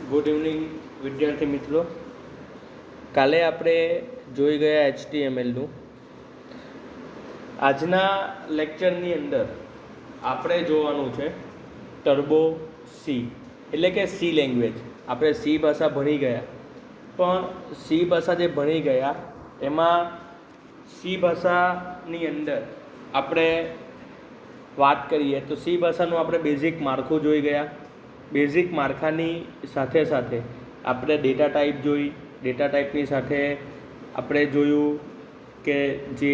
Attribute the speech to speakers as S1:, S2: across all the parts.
S1: Good evening વિદ્યાર્થી મિત્રો. કાલે આપણે જોઈ ગયા HTMLનું. આજના લેક્ચરની અંદર આપણે જોવાનું છે ટર્બો સી, એટલે કે સી લેંગ્વેજ. આપણે સી ભાષા ભણી ગયા, પણ સી ભાષા જે ભણી ગયા એમાં સી ભાષાની અંદર આપણે વાત કરીએ તો સી ભાષાનું આપણે બેઝિક માળખું જોઈ ગયા. બેઝિક માળખાની સાથે સાથે આપણે ડેટા ટાઈપ જોઈ. ડેટા ટાઈપની સાથે આપણે જોયું કે જે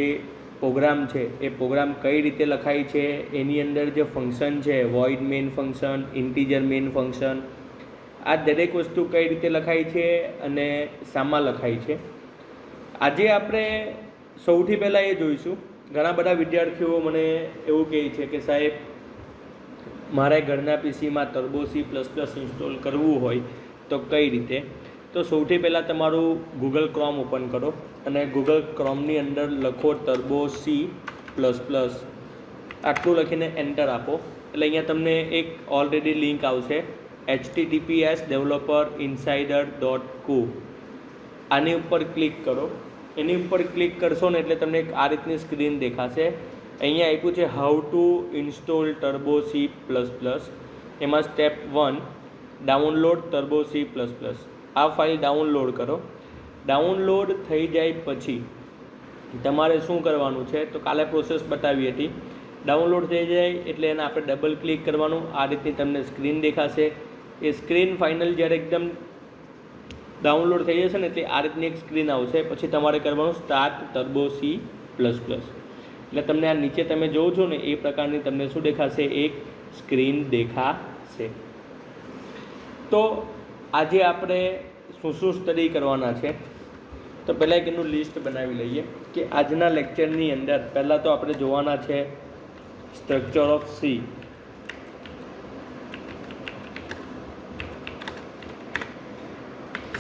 S1: પ્રોગ્રામ છે એ પ્રોગ્રામ કઈ રીતે લખાય છે, એની અંદર જે ફંક્શન છે void main function, integer main function, આ દરેક વસ્તુ કઈ રીતે લખાય છે અને શામાં લખાય છે. આજે આપણે સૌથી પહેલાં એ જોઈશું. ઘણા બધા વિદ્યાર્થીઓ મને એવું કહે છે કે સાહેબ મારે ઘરના પીસીમાં turbo C plus plus install કરવું હોય તો કઈ રીતે. તો સૌથી પહેલાં તમારું ગૂગલ ક્રોમ ઓપન કરો અને ગૂગલ ક્રોમની અંદર લખો ટર્બો સી પ્લસ પ્લસ, આટલું લખીને એન્ટર આપો એટલે અહીંયા તમને એક ઓલરેડી લિંક આવશે https developer-insider.co. આની ઉપર ક્લિક કરો. એની ઉપર ક્લિક કરશો ને એટલે તમને એક આ રીતની સ્ક્રીન દેખાશે. અહીંયા આપ્યું છે how to install turbo C plus plus. એમાં step 1 download turbo C plus plus. આ ફાઇલ ડાઉનલોડ કરો. ડાઉનલોડ થઈ જાય પછી તમારે શું કરવાનું છે તો કાલે પ્રોસેસ બતાવી હતી. ડાઉનલોડ થઈ જાય એટલે એને આપણે ડબલ ક્લિક કરવાનું. આ રીતની તમને સ્ક્રીન દેખાશે. એ સ્ક્રીન ફાઇનલ જ્યારે એકદમ ડાઉનલોડ થઈ જશે ને એટલે આ રીતની એક સ્ક્રીન આવશે. પછી તમારે કરવાનું start turbo C plus plus. એટલે તમને આ નીચે તમે જોવો છો ને એ પ્રકારની તમને શું દેખાશે, એક સ્ક્રીન દેખાશે. તો આજે આપણે શું સ્ટડી કરવાના છે તો પહેલાં એક એનું લિસ્ટ બનાવી લઈએ કે આજના લેક્ચરની અંદર પહેલાં તો આપણે જોવાના છે સ્ટ્રક્ચર ઓફ સી.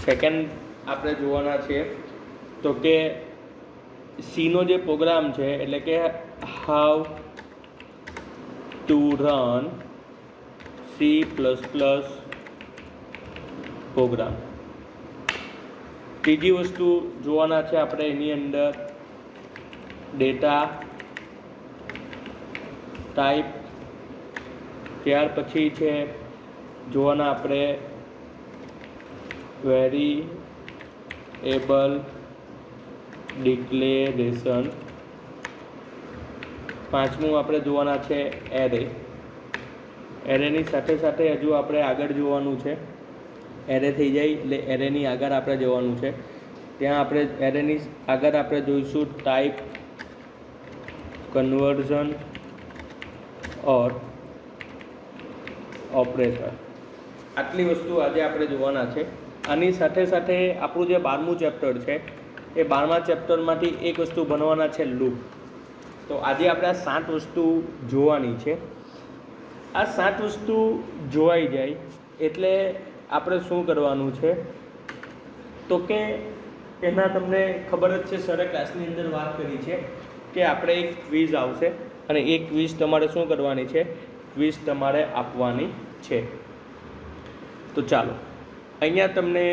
S1: સેકન્ડ આપણે જોવાના છે તો કે સીનો જે પ્રોગ્રામ છે એટલે કે how to run C plus plus program. ત્રીજી વસ્તુ જોવાના છે આપણે એની અંદર ડેટા ટાઈપ. ત્યાર પછી છે જોવાના આપણે વેરીએબલ ડિક્લેરેશન. પાંચમું આપણે જોવાના છે એરે. એરેની સાથે સાથે હજુ આપણે આગળ જોવાનું છે. એરે થઈ જાય એટલે એરેની આગળ આપણે જવાનું છે. ત્યાં આપણે એરેની આગળ આપણે જોઈશું ટાઈપ કન્વર્ઝન ઓર ઓપરેટર. આટલી વસ્તુ આજે આપણે જોવાના છે. આની સાથે સાથે આપણું જે 12મું ચેપ્ટર છે એ 12મા ચેપ્ટરમાંથી એક વસ્તુ ભણવાના છે લૂપ. તો આજે આપણે આ 7 વસ્તુ જોવાની છે. આ 7 વસ્તુ જોવાઈ જાય એટલે આપણે શું કરવાનું છે તો કે એના તમને ખબર જ છે, સરે ક્લાસની અંદર વાત કરી છે કે આપણે એક ક્વિઝ આવશે અને એ ક્વિઝ તમારે શું કરવાની છે, ક્વિઝ તમારે આપવાની છે. તો ચાલો, અહીંયા તમને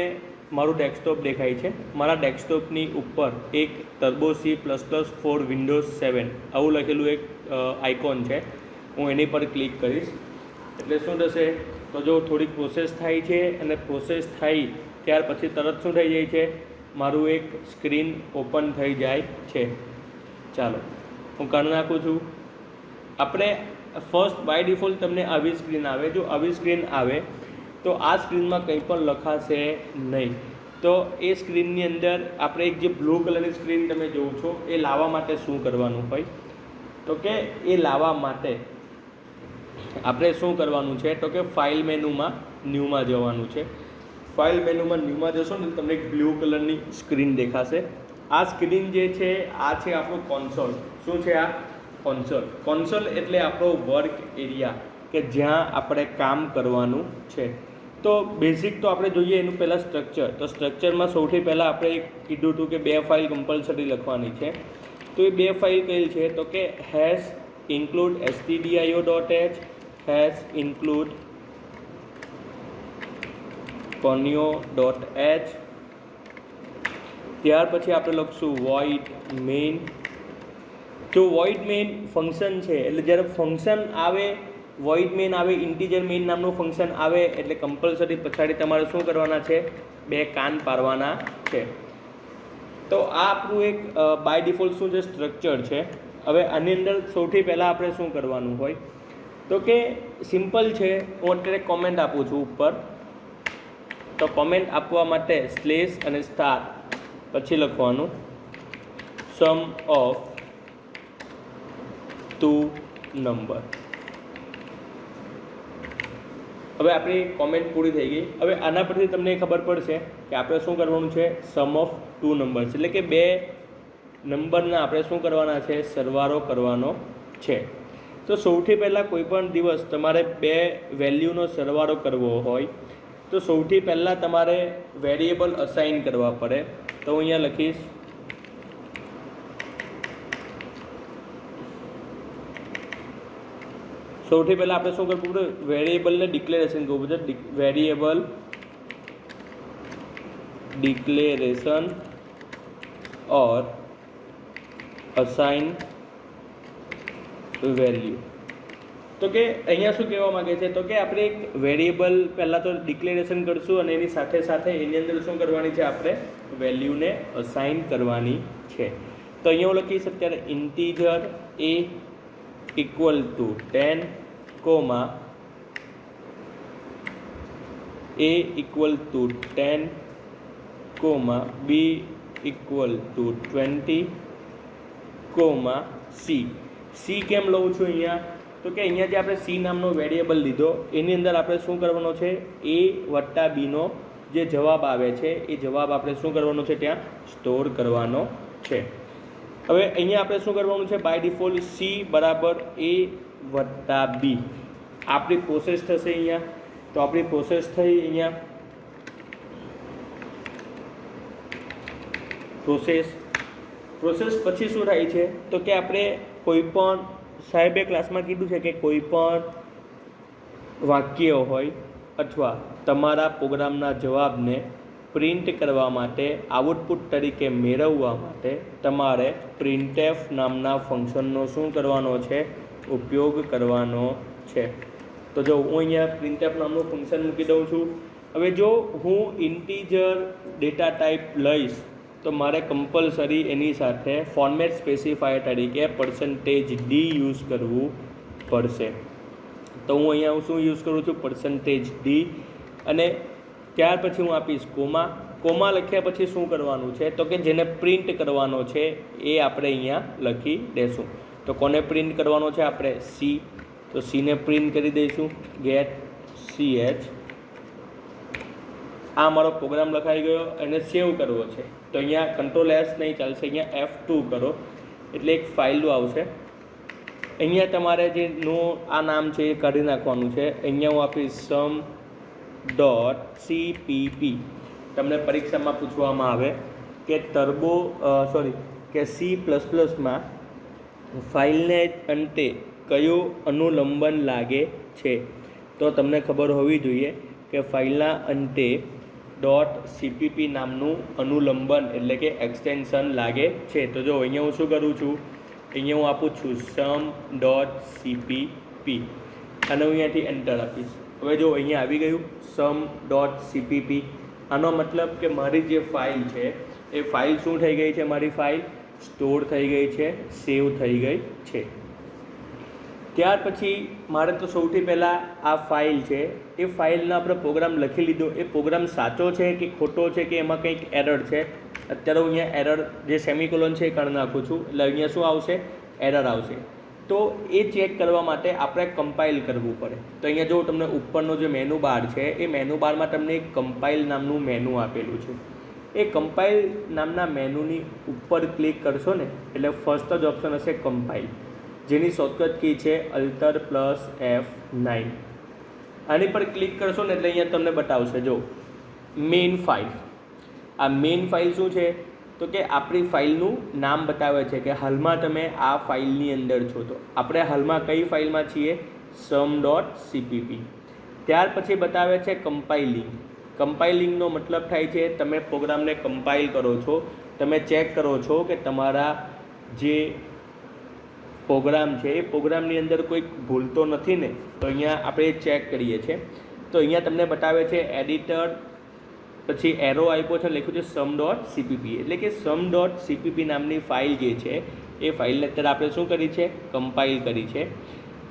S1: મારું ડેસ્કટોપ દેખાય છે. મારા ડેસ્કટોપની ઉપર એક Turbo C plus plus for Windows 7 આવું લખેલું એક આઇકોન છે. હું એની પર ક્લિક કરીશ એટલે શું થશે તો જો થોડીક પ્રોસેસ થાય છે અને પ્રોસેસ થઈ ત્યાર પછી તરત શું થઈ જાય છે, મારું એક સ્ક્રીન ઓપન થઈ જાય છે. ચાલો હું કરી નાખું છું. આપણે ફર્સ્ટ બાય ડિફોલ્ટ તમને આવી સ્ક્રીન આવે. જો આવી સ્ક્રીન આવે તો આ સ્ક્રીનમાં કંઈ પણ લખાશે નહીં. તો એ સ્ક્રીનની અંદર આપણે એક જે બ્લુ કલરની સ્ક્રીન તમે જોવો છો એ લાવવા માટે શું કરવાનું હોય તો કે એ લાવવા માટે આપણે શું કરવાનું છે તો કે ફાઇલ મેનુમાં ન્યૂમાં જવાનું છે. ફાઇલ મેનુમાં ન્યૂમાં જશો ને તમને એક બ્લુ કલરની સ્ક્રીન દેખાશે. આ સ્ક્રીન જે છે આ છે આપણું કોન્સોલ. શું છે આ? કોન્સોલ. કોન્સોલ એટલે આપણો વર્ક એરિયા કે જ્યાં આપણે કામ કરવાનું છે. તો બેઝિક તો આપણે જોઈએ એનું પહેલાં સ્ટ્રક્ચર. તો સ્ટ્રક્ચરમાં સૌથી પહેલાં આપણે કીધું હતું કે 2 ફાઇલ કમ્પલસરી લખવાની છે. તો એ 2 ફાઇલ કઈ છે તો કે hash include stdio.h hash include conio.h, ત્યાર પછી આપણે લખશું void main. જો void main ફંક્શન છે એટલે જ્યારે ફંક્શન આવે, void main આવે, ઇન્ટીજર મેઇન નામનું ફંક્શન આવે એટલે કમ્પલસરી પછાડી તમારે શું કરવાના છે? 2 કાન પાડવાના છે. તો આ આપણું એક બાય ડિફોલ્ટ શું છે? સ્ટ્રક્ચર છે. હવે આની અંદર સૌથી પહેલાં આપણે શું કરવાનું હોય તો કે સિમ્પલ છે. હું અત્યારે કોમેન્ટ આપું છું ઉપર, તો કોમેન્ટ આપવા માટે સ્લેશ અને સ્ટાર પછી લખવાનું સમ ઓફ 2 નંબર. હવે આપણી કોમેન્ટ પૂરી થઈ ગઈ. હવે આના પરથી તમને ખબર પડશે કે આપણે શું કરવાનું છે? સમ ઓફ 2 નંબર્સ, એટલે કે 2 નંબરના આપણે શું કરવાના છે? સરવાળો કરવાનો છે. તો સૌથી પહેલાં કોઈ પણ દિવસ તમારે 2 વેલ્યુનો સરવાળો કરવો હોય તો સૌથી પહેલાં તમારે વેરિયેબલ અસાઇન કરવા પડે. તો હું અહીંયા લખીશ સૌથી પહેલાં આપણે શું કરવું પડે? વેરિયેબલને ડિક્લેરેશન કરવું પડે. વેરિયેબલ ડિક્લેરેશન ઓર અસાઇન વેલ્યુ. તો કે અહીંયા શું કહેવા માગે છે તો કે આપણે એક વેરિયેબલ પહેલાં તો ડિક્લેરેશન કરશું અને એની સાથે સાથે એની અંદર શું કરવાની છે? આપણે વેલ્યુને અસાઇન કરવાની છે. તો અહીંયા હું લખીશ અત્યારે integer a equal to 10 comma a equal to 10 comma b equal to 20 comma c. કેમ લઉં છું અહીંયા તો કે અહીંયા જે આપણે c નામનો વેરિયેબલ લીધો એની અંદર આપણે શું કરવાનો છે? a વત્તા bનો જે જવાબ આવે છે એ જવાબ આપણે શું કરવાનો છે? ત્યાં સ્ટોર કરવાનો છે. હવે અહીંયા આપણે શું કરવાનું છે? બાય ડિફોલ્ટ c બરાબર a વત્તા b આપણી પ્રોસેસ થશે અહીંયા. તો આપણી પ્રોસેસ થઈ અહીંયા પ્રોસેસ પછી શું થાય છે તો કે આપણે કોઈ પણ સાહેબે ક્લાસમાં કીધું છે કે કોઈ પણ વાક્ય હોય અથવા તમારા પ્રોગ્રામના જવાબને પ્રિન્ટ કરવા માટે, આઉટપુટ તરીકે મેળવવા માટે તમારે printf નામના ફંક્શનનો શું કરવાનો છે? ઉપયોગ કરવાનો છે. તો જો હું અહીંયા printf નામનું ફંક્શન મૂકી દઉં છું. હવે જો હું ઇન્ટીજર ડેટા ટાઈપ લઈશ તો મારે કમ્પલસરી એની સાથે ફોર્મેટ સ્પેસિફાયર તરીકે %d યુઝ કરવું પડશે. તો હું અહીંયા શું યુઝ કરું છું? %d. અને ત્યાર પછી હું આપીશ કોમા લખ્યા પછી શું કરવાનું છે તો કે જેને પ્રિન્ટ કરવાનો છે એ આપણે અહીંયા લખી દેશું. તો કોને પ્રિન્ટ કરવાનો છે? આપણે c. તો c ને પ્રિન્ટ કરી દઈશું get ch. આ મારો પ્રોગ્રામ લખાઈ ગયો અને સેવ કરવો છે તો અહીંયા Ctrl+S નહીં ચાલશે, અહીંયા F2 કરો એટલે એક ફાઇલું આવશે. અહીંયા તમારે જે આ નામ છે એ કાઢી નાખવાનું છે. અહીંયા હું આપીશ sum.cpp. તમને પરીક્ષામાં પૂછવામાં આવે કે કે C++ માં ફાઇલને અંતે કયું અનુલંબન લાગે છે તો તમને ખબર હોવી જોઈએ કે ફાઇલના અંતે .cpp નામનું અનુલંબન એટલે કે એક્સટેન્શન લાગે છે. તો જો અહીંયા હું શું કરું છું? અહીંયા હું આપું છું sum.cpp અને હું અહીંયાથી એન્ટર આપીશ. હવે જો અહીંયા આવી ગયું sum.cpp. આનો મતલબ કે મારી જે ફાઇલ છે એ ફાઇલ શું થઈ ગઈ છે? મારી ફાઇલ સ્ટોર થઈ ગઈ છે, સેવ થઈ ગઈ છે. ત્યાર પછી મારે તો સૌથી પહેલાં આ ફાઇલ છે એ ફાઇલનો આપણે પ્રોગ્રામ લખી લીધો. એ પ્રોગ્રામ સાચો છે કે ખોટો છે કે એમાં કંઈક એરર છે? અત્યારે હું અહીંયા એરર જે સેમિકોલોન છે એ કાઢી નાખું છું એટલે અહીંયા શું આવશે? એરર આવશે. તો એ ચેક કરવા માટે આપણે કમ્પાઇલ કરવું પડે. તો અહીંયા જો તમને ઉપરનો જે મેનુ બાર છે એ મેનુ બારમાં તમને એક કમ્પાઇલ નામનું મેનુ આપેલું છે. એ કમ્પાઇલ નામના મેનુની ઉપર ક્લિક કરશો ને એટલે ફર્સ્ટ જ ઓપ્શન હશે કમ્પાઇલ, જેની શોર્ટકટ કી છે Alt+F9. આની પર ક્લિક કરશો ને એટલે અહીંયા તમને બતાવશે જો મેઇન ફાઇલ. આ મેઇન ફાઇલ શું છે તો કે આપણી ફાઇલનું નામ બતાવે છે કે હાલમાં તમે આ ફાઇલની અંદર છો. તો આપણે હાલમાં કઈ ફાઇલમાં છીએ? sum.cpp. ત્યાર પછી બતાવે છે કમ્પાઇલિંગ. કમ્પાઇલિંગનો મતલબ થાય છે તમે પ્રોગ્રામને કમ્પાઇલ કરો છો, તમે ચેક કરો છો કે તમારા જે પ્રોગ્રામ છે એ પ્રોગ્રામની અંદર કોઈ ભૂલ તો નથી ને. તો અહીંયા આપણે ચેક કરીએ છીએ. તો અહીંયા તમને બતાવે છે એડિટર, પછી એરો આપ્યો છે, લખ્યું છે sum.cpp, એટલે કે sum.cpp નામની ફાઇલ જે છે એ ફાઇલને અત્યારે આપણે શું કરી છે, કમ્પાઇલ કરી છે.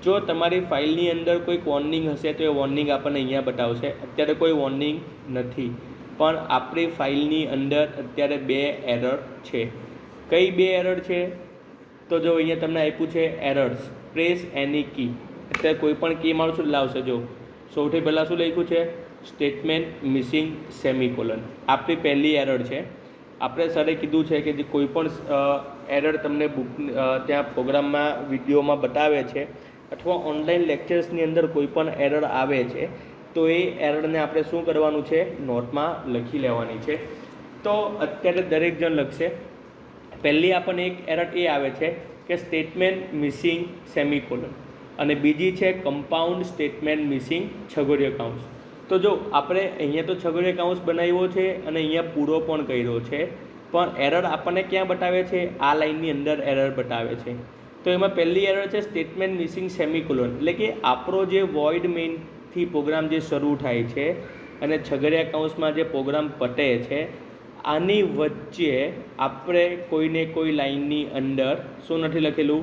S1: જો તમારી ફાઇલની અંદર કોઈ વોર્નિંગ હશે તો એ વોર્નિંગ આપણને અહીંયા બતાવશે. અત્યારે કોઈ વોર્નિંગ નથી, પણ આપણી ફાઇલની અંદર અત્યારે 2 એરર છે. કઈ 2 એરર છે? તો જો અહીંયા તમને આપ્યું છે એરર્સ, પ્રેસ એની કી. અત્યારે કોઈ પણ કી મારશું એટલે આવશે. જો સૌથી પહેલાં શું લખ્યું છે, સ્ટેટમેન્ટ મિસિંગ સેમિકોલન. આપણી પહેલી એરર છે. આપણે સરે કીધું છે કે જે કોઈ પણ એરર તમને ત્યાં પ્રોગ્રામમાં વિડીયોમાં બતાવે છે અથવા ઓનલાઈન લેક્ચર્સની અંદર કોઈ પણ એરર આવે છે તો એ એરરને આપણે શું કરવાનું છે, નોટમાં લખી લેવાની છે. તો અત્યારે દરેક જણ લખશે. પહેલી આપણને એક એરર એ આવે છે કે સ્ટેટમેન્ટ મિસિંગ સેમિકોલન, અને બીજી છે કમ્પાઉન્ડ સ્ટેટમેન્ટ મિસિંગ છગડીયો કાઉન્સ. તો જો આપણે અહીંયા તો છગડીયો કાઉન્સ બનાવ્યો છે અને અહીંયા પૂરો પણ કર્યો છે, પણ એરર આપણને ક્યાં બતાવે છે, આ લાઇનની અંદર એરર બતાવે છે. તો એમાં પહેલી એરર છે સ્ટેટમેન્ટ મિસિંગ સેમિકોલન, એટલે કે આપણો જે વોઇડ મેઇનથી પ્રોગ્રામ જે શરૂ થાય છે અને છગડીયા કાઉન્સમાં જે પ્રોગ્રામ પતે છે, આની વચ્ચે આપણે કોઈને કોઈ લાઇનની અંદર શું નથી લખેલું,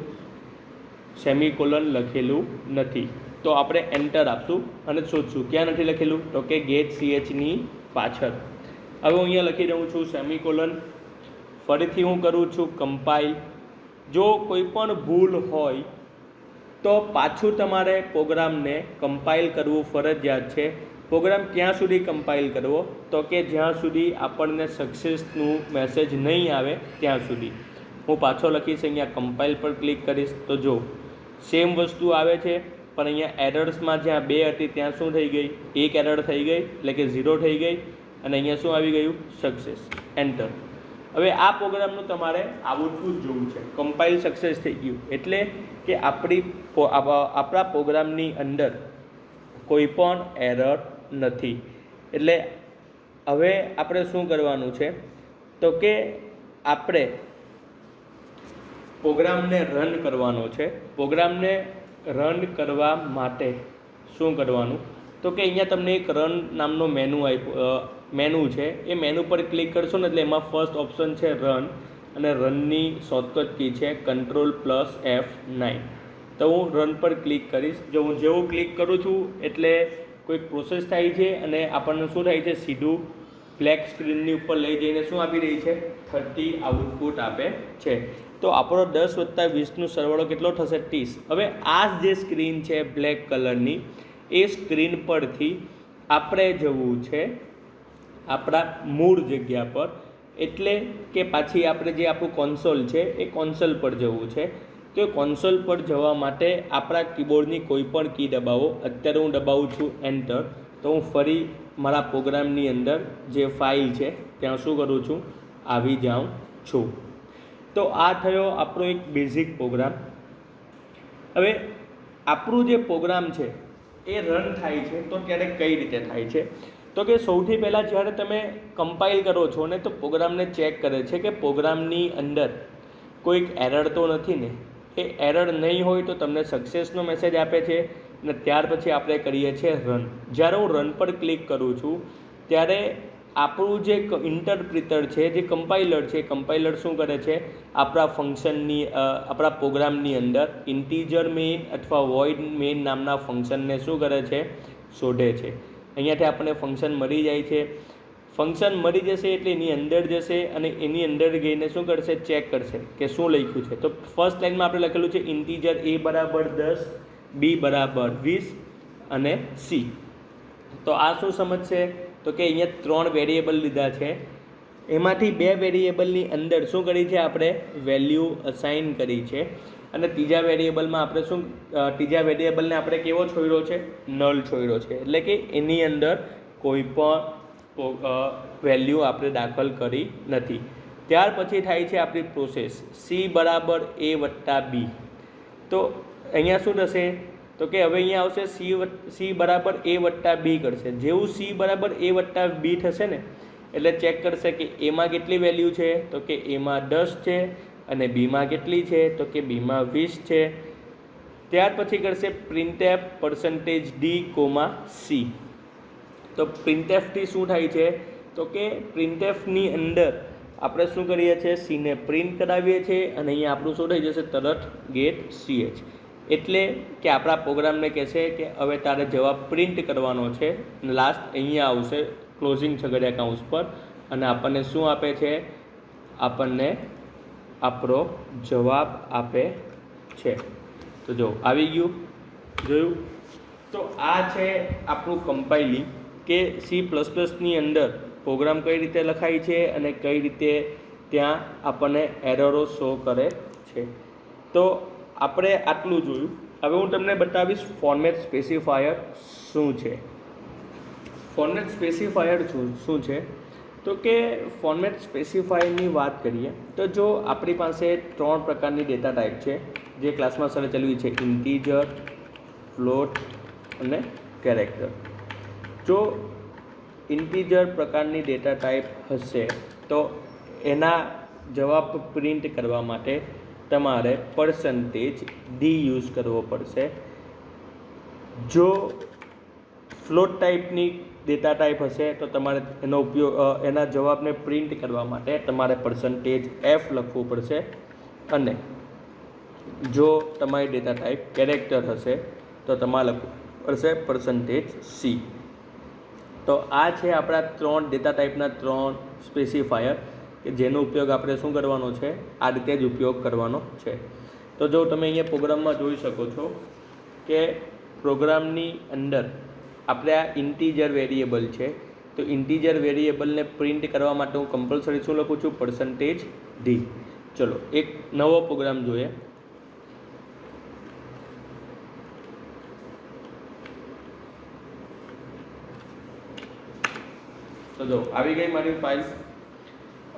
S1: સેમિકોલન લખેલું નથી. તો આપણે એન્ટર આપશું અને શોધશું ક્યાં નથી લખેલું, તો કે ગેટ CHની પાછળ. હવે હું અહીંયા લખી રહ્યો છું સેમિકોલન. ફરીથી હું કરું છું કમ્પાઇલ. જો કોઈ પણ ભૂલ હોય તો પાછું તમારે પ્રોગ્રામને કમ્પાઇલ કરવું ફરજિયાત છે. પ્રોગ્રામ ક્યાં સુધી કમ્પાઇલ કરવો, તો કે જ્યાં સુધી આપણને સક્સેસનું મેસેજ નહીં આવે ત્યાં સુધી. હું પાછો લખીશ, અહીંયા કમ્પાઇલ પર ક્લિક કરીશ તો જો સેમ વસ્તુ આવે છે, પણ અહીંયા એરર્સમાં જ્યાં 2 હતી ત્યાં શું થઈ ગઈ, 1 એરર થઈ ગઈ, એટલે કે 0 થઈ ગઈ, અને અહીંયા શું આવી ગયું, સક્સેસ. એન્ટર. હવે આ પ્રોગ્રામનું તમારે આઉટપુટ જોવું છે. કમ્પાઇલ સક્સેસ થઈ ગયું એટલે કે આપણા પ્રોગ્રામની અંદર કોઈ પણ એરર નથી. એટલે હવે આપણે શું કરવાનું છે, તો કે આપણે પ્રોગ્રામને રન કરવાનો છે. પ્રોગ્રામને રન કરવા માટે શું કરવાનું, તો કે અહીંયા તમને એક રન નામનો મેનુ છે. એ મેનુ પર ક્લિક કરશો ને એટલે એમાં ફર્સ્ટ ઓપ્શન છે રન, અને રનની શોર્ટકટ કી છે Ctrl+F9. તો હું રન પર ક્લિક કરીશ. જો હું જેવું ક્લિક કરું છું એટલે કોઈક પ્રોસેસ થાય છે અને આપણને શું થાય છે, સીધું બ્લેક સ્ક્રીનની ઉપર લઈ જઈને શું આપી રહી છે, 30 આઉટપુટ આપે છે. તો આપણો 10 + 20નો સરવાળો કેટલો થશે, 30. હવે આ જે સ્ક્રીન છે બ્લેક કલરની, એ સ્ક્રીન પરથી આપણે જવું છે આપણા મૂળ જગ્યા પર, એટલે કે પાછી આપણે જે આપણું કોન્સોલ છે એ કોન્સોલ પર જવું છે. તો એ કોન્સોલ પર જવા માટે આપણા કીબોર્ડની કોઈ પણ કી દબાવો. અત્યારે હું દબાવું છું એન્ટર. તો હું ફરી મારા પ્રોગ્રામની અંદર જે ફાઇલ છે ત્યાં શું કરું છું, આવી જાઉં છું. તો આ થયો આપણો એક બેઝિક પ્રોગ્રામ. હવે આપણું જે પ્રોગ્રામ છે એ રન થાય છે તો ત્યારે કઈ રીતે થાય છે, તો કે સૌથી પહેલાં જ્યારે તમે કમ્પાઇલ કરો છો ને તો પ્રોગ્રામને ચેક કરે છે કે પ્રોગ્રામની અંદર કોઈક એરર તો નથી ને. એ એરર નહીં હોય તો તમને સક્સેસનો મેસેજ આપે છે, અને ત્યાર પછી આપણે કરીએ છીએ રન. જ્યારે હું રન પર ક્લિક કરું છું ત્યારે આપણું જે ઇન્ટરપ્રિટર છે, જે કમ્પાઇલર છે, કમ્પાઇલર શું કરે છે, આપણા ફંક્શનની આપણા પ્રોગ્રામની અંદર ઇન્ટીજર મેઇન અથવા વોઇડ મેઇન નામના ફંક્શનને શું કરે છે, શોધે છે. અહીંયાથી આપણને ફંક્શન મળી જાય છે. ફંક્શન મળી જશે એટલે એની અંદર જશે અને એની અંદર ગઈને શું કરશે, ચેક કરશે કે શું લખ્યું છે. તો ફર્સ્ટ લાઇનમાં આપણે લખેલું છે ઇન્ટીજર a = 10, b = 20 અને c. તો આ શું સમજશે, તો કે અહીંયા 3 વેરિયેબલ લીધા છે, એમાંથી 2 વેરિયેબલની અંદર શું કરી છે, આપણે વેલ્યુ અસાઇન કરી છે, અને ત્રીજા વેરિયેબલમાં આપણે ત્રીજા વેરિયેબલને આપણે કેવો છોડ્યો છે, નલ છોડ્યો છે. એટલે કે એની અંદર કોઈ પણ વેલ્યુ આપણે દાખલ કરી નથી. ત્યાર પછી થાય છે આપણી પ્રોસેસ c = a + b. તો અહીંયા શું થશે, તો કે હવે અહીંયા આવશે સી બરાબર એ વત્તા બી કરશે. જેવું સી બરાબર એ વત્તા બી થશે ને એટલે ચેક કરશે કે એમાં કેટલી વેલ્યુ છે, તો કે એમાં 10 છે, અને બીમાં કેટલી છે, તો કે બીમાં 20 છે. ત્યાર પછી કરશે પ્રિન્ટએફ %d, c. તો પ્રિન્ટએફથી શું થાય છે, તો કે પ્રિન્ટએફની અંદર આપણે શું કરીએ છીએ, સીને પ્રિન્ટ કરાવીએ છીએ, અને અહીંયા આપણું શું થઈ જશે, તરત ગેટ ch. એટલે કે આપણા પ્રોગ્રામને કહેશે કે હવે તારે જવાબ પ્રિન્ટ કરવાનો છે. લાસ્ટ અહીંયા આવશે ક્લોઝિંગ છગડિયા કૌંસ પર, અને આપણને શું આપે છે, આપણને આપણો જવાબ આપે છે. તો જો આવી ગયું, જોયું. તો આ છે આપણું કમ્પાઇલિંગ, કે C++ની અંદર પ્રોગ્રામ કઈ રીતે લખાય છે અને કઈ રીતે ત્યાં આપણને એરરો શો કરે છે. તો આપણે આટલું જોયું. હવે હું તમને બતાવીશ ફોર્મેટ સ્પેસિફાયર શું છે. ફોર્મેટ સ્પેસિફાયર શું છે, તો કે ફોર્મેટ સ્પેસિફાયરની વાત કરીએ તો જો આપણી પાસે 3 પ્રકારની ડેટા ટાઈપ છે, જે ક્લાસમાં સર ચલાવી છે, ઇન્ટીજર, ફ્લોટ અને કેરેક્ટર. જો ઇન્ટીજર પ્રકારની ડેટા ટાઈપ હશે તો એના જવાબ પ્રિન્ટ કરવા માટે તમારે %d યુઝ કરવો પડશે. જો ફ્લોટ ટાઈપની ડેટા ટાઈપ હશે તો તમારે એનો ઉપયોગ એના જવાબને પ્રિન્ટ કરવા માટે તમારે %f લખવું પડશે. અને જો તમારી ડેટા ટાઈપ કેરેક્ટર હશે તો તમારે લખવું પડશે %c. તો આ છે આપણા 3 ડેટા ટાઈપના 3 સ્પેસિફાયર, કે જેનો ઉપયોગ આપણે શું કરવાનો છે, આ રીતે જ ઉપયોગ કરવાનો છે. તો જો તમે અહીંયા પ્રોગ્રામમાં જોઈ શકો છો કે પ્રોગ્રામની અંદર આપણે આ ઇન્ટીજર વેરિયેબલ છે, તો ઇન્ટીજર વેરિયેબલને પ્રિન્ટ કરવા માટે હું કમ્પલસરી શું લખું છું, %d. ચલો એક નવો પ્રોગ્રામ જોઈએ. તો જો આવી ગઈ મારી ફાઇલ.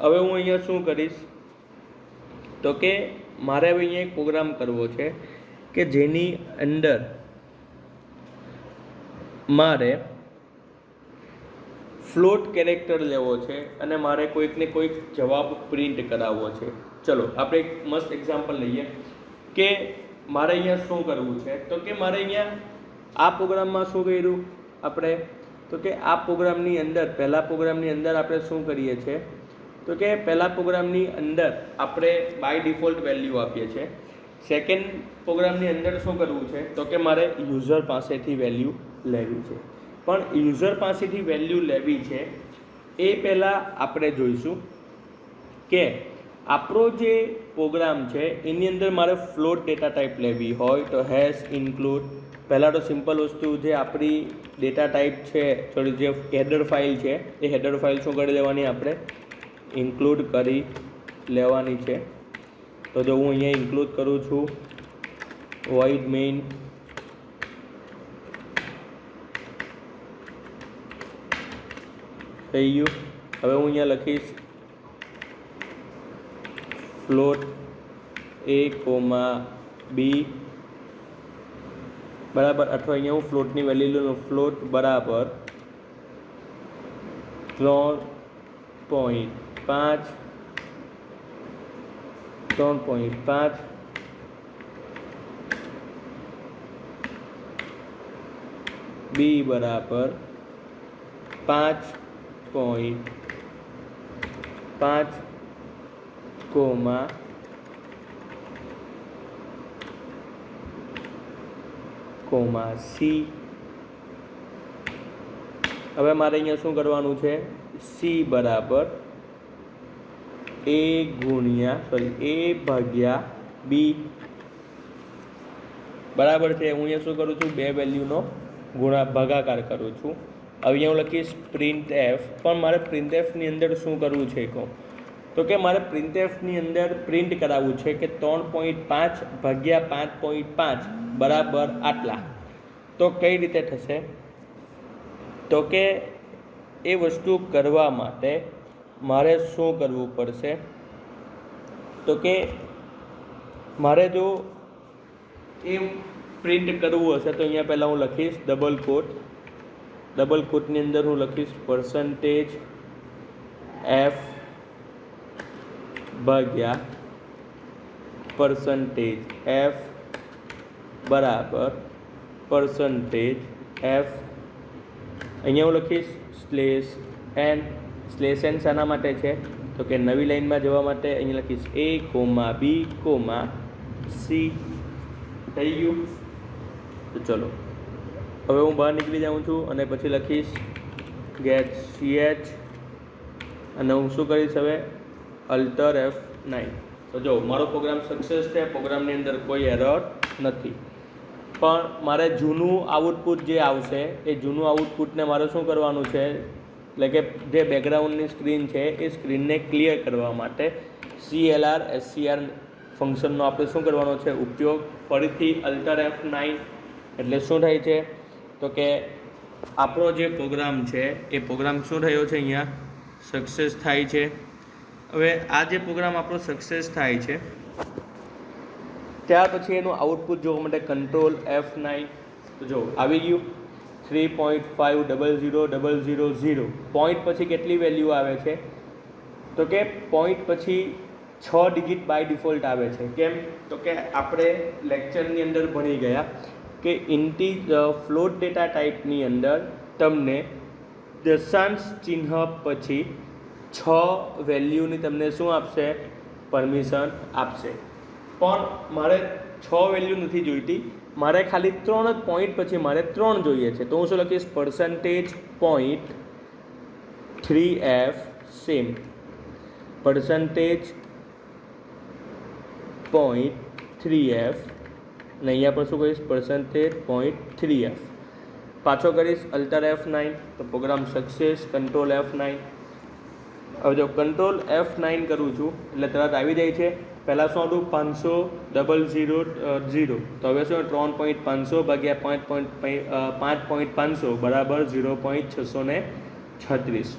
S1: હવે હું અહીંયા શું કરીશ, તો કે મારે હવે અહીંયા એક પ્રોગ્રામ કરવો છે કે જેની અંદર મારે ફ્લોટ કેરેક્ટર લેવો છે અને મારે કોઈકને કોઈક જવાબ પ્રિન્ટ કરાવવો છે. ચલો આપણે એક મસ્ત એક્ઝામ્પલ લઈએ કે મારે અહીંયા શું કરવું છે, તો કે મારે અહીંયા આ પ્રોગ્રામમાં શું કર્યું આપણે, તો કે આ પ્રોગ્રામની અંદર પહેલા પ્રોગ્રામની અંદર આપણે શું કરીએ છીએ, તો કે પહેલા પ્રોગ્રામની અંદર આપણે બાય ડિફોલ્ટ વેલ્યુ આપીએ છીએ. સેકન્ડ પ્રોગ્રામની અંદર શું કરવું છે, તો કે મારે યુઝર પાસેથી વેલ્યુ લેવી છે. પણ યુઝર પાસેથી વેલ્યુ લેવી છે એ પહેલાં આપણે જોઈશું કે આપણો જે પ્રોગ્રામ છે એની અંદર મારે ફ્લોટ ડેટા ટાઈપ લેવી હોય તો હેશ ઇન્ક્લુડ. પહેલાં તો સિમ્પલ વસ્તુ જે આપણી ડેટા ટાઈપ છે, સોરી જે હેડર ફાઇલ છે એ હેડર ફાઇલ શું કરી લેવાની, આપણે ઇન્ક્લુડ કરી લેવાની છે. તો જો હું અહીંયા ઇન્ક્લુડ કરું છું void main થઈ ગયું. હવે હું અહીંયા લખીશ ફ્લોટ a, b બરાબર, અથવા અહીંયા હું ફ્લોટની વેલ્યુ લઉં, ફ્લોટ બરાબર 3.5 b બરાબર 5.5 c. હવે મારે અહીંયા શું કરવાનું છે, c બરાબર a ભાગ્યા b બરાબર છે. હું અહીંયા શું કરું છું, બે વેલ્યુનો ભાગાકાર કરું છું. હવે અહીંયા હું લખીશ પ્રિન્ટએફ. પણ મારે પ્રિન્ટએફની અંદર શું કરવું છે કહું, તો કે મારે પ્રિન્ટએફની અંદર પ્રિન્ટ કરાવવું છે કે 3.5 ભાગ્યા 5.5 બરાબર આટલા. તો કઈ રીતે થશે, તો કે એ વસ્તુ કરવા માટે મારે શું કરવું પડશે, તો કે મારે જો એ પ્રિન્ટ કરવું હશે તો અહીંયા પહેલાં હું લખીશ ડબલ કોટની અંદર હું લખીશ % f ભાગ્યા %f બરાબર %f, અહીંયા હું લખીશ /n શાના માટે છે તો કે નવી લાઈનમાં જવા માટે અહીંયા લખીશ a, b, c. થઈ ગયું? તો ચલો હવે હું બહાર નીકળી જાઉં છું અને પછી લખીશ get ch અને હું શું કરીશ હવે અલ્ટર F9. તો જો મારો પ્રોગ્રામ સક્સેસ છે, પ્રોગ્રામની અંદર કોઈ એરર નથી. પણ મારે જૂનું આઉટપુટ જે આવશે એ જૂનું આઉટપુટને મારે શું કરવાનું છે, એટલે કે જે બેકગ્રાઉન્ડની સ્ક્રીન છે એ સ્ક્રીનને ક્લિયર કરવા માટે CLR SCR ફંક્શનનો આપણે શું કરવાનો છે ઉપયોગ. ફરીથી અલ્ટર F9 એટલે શું થાય છે તો કે આપણો જે પ્રોગ્રામ છે એ પ્રોગ્રામ શું થયો છે અહીંયા સક્સેસ થાય છે. હવે આ જે પ્રોગ્રામ આપણો સક્સેસ થાય છે ત્યાર પછી એનું આઉટપુટ જોવા માટે કંટ્રોલ F9. તો જો આવી ગયું 3.500000. પોઈન્ટ પછી કેટલી વેલ્યુ આવે છે તો કે પોઈન્ટ પછી 6 ડિજિટ બાય ડિફોલ્ટ આવે છે. કેમ તો કે આપણે લેક્ચરની અંદર ભણી ગયા કે ફ્લોટ ડેટા ટાઈપની અંદર તમને દશાંશ ચિહ્ન પછી 6 વેલ્યુની તમને શું આપશે પરમિશન આપશે. પણ મારે 6 વેલ્યુ નથી જોઈતી, મારે ખાલી 3 જ પોઈન્ટ પછી મારે 3 જોઈએ છે. તો હું શું લખીશ %.3f સેમ %.3f અને અહીંયા પણ શું કરીશ %.3f. પાછો કરીશ અલ્ટર F9 તો પ્રોગ્રામ સક્સેસ કંટ્રોલ F9. હવે જો કંટ્રોલ F9 કરું છું એટલે તરત આવી જાય છે. પહેલાં શું હતું 500,000 તો હવે શું 3.500 ભાગ્યા 5.500 બરાબર 0.636.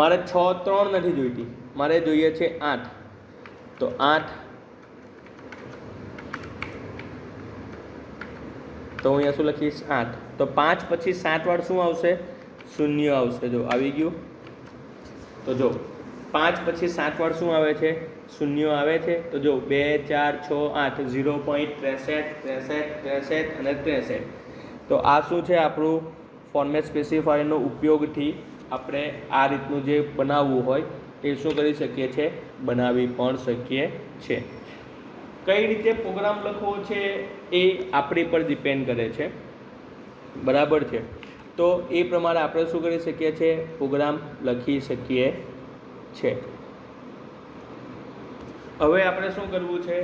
S1: મારે 3 નથી જોઈતી, મારે જોઈએ છે 8. તો 8 તો હું અહીંયા શું લખીશ 8. તો 5 પછી 7 વાર શું આવશે 0 આવશે. જો આવી ગયું. તો જો 5 પછી 7 વાર શું આવે છે 0 આવે છે. તો જો 2 4 6 8 0.63 અને 63. તો આ શું છે આપણું ફોર્મેટ સ્પેસિફાયરનો ઉપયોગથી આપણે આ રીતનું જે બનાવવું હોય એ શું કરી શકીએ છીએ બનાવી પણ શકીએ છીએ. કઈ રીતે પ્રોગ્રામ લખવો છે એ આપણી પર ડિપેન્ડ કરે છે, બરાબર છે. તો એ પ્રમાણે આપણે શું કરી શકીએ છીએ પ્રોગ્રામ લખી શકીએ છીએ. હવે આપણે શું કરવું છે